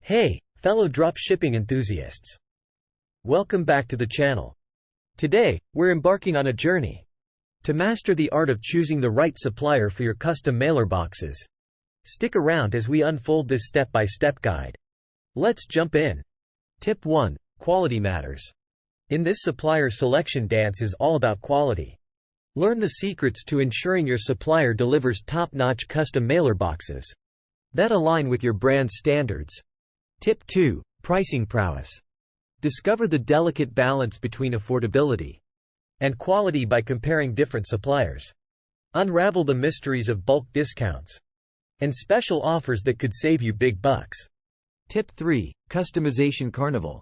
Hey, fellow dropshipping enthusiasts. Welcome back to the channel. Today, we're embarking on a journey to master the art of choosing the right supplier for your custom mailer boxes. Stick around as we unfold this step-by-step guide. Let's jump in. Tip 1. Quality matters. In this supplier selection dance is all about quality. Learn the secrets to ensuring your supplier delivers top-notch custom mailer boxes that align with your brand's standards. Tip 2. Pricing prowess. Discover the delicate balance between affordability and quality by comparing different suppliers. Unravel the mysteries of bulk discounts and special offers that could save you big bucks. Tip 3. Customization carnival.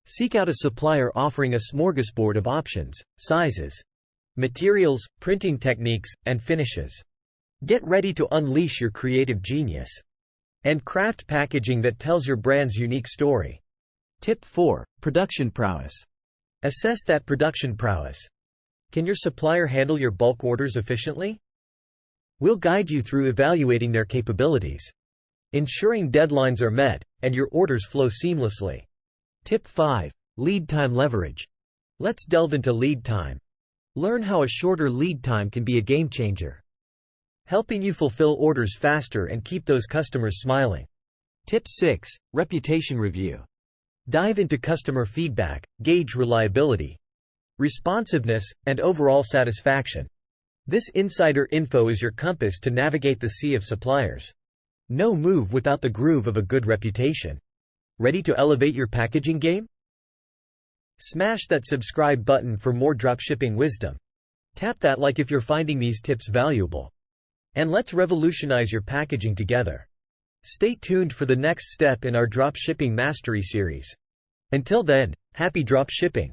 Seek out a supplier offering a smorgasbord of options, sizes, materials, printing techniques, and finishes. Get ready to unleash your creative genius and craft packaging that tells your brand's unique story. Tip 4. Production prowess. Assess that production prowess. Can your supplier handle your bulk orders efficiently? We'll guide you through evaluating their capabilities, ensuring deadlines are met, and your orders flow seamlessly. Tip 5. Lead time leverage. Let's delve into lead time. Learn how a shorter lead time can be a game changer, helping you fulfill orders faster and keep those customers smiling. Tip 6. Reputation review. Dive into customer feedback, gauge reliability, responsiveness, and overall satisfaction. This insider info is your compass to navigate the sea of suppliers. No move without the groove of a good reputation. Ready to elevate your packaging game? Smash that subscribe button for more dropshipping wisdom. Tap that like if you're finding these tips valuable. And let's revolutionize your packaging together. Stay tuned for the next step in our dropshipping mastery series. Until then, happy dropshipping!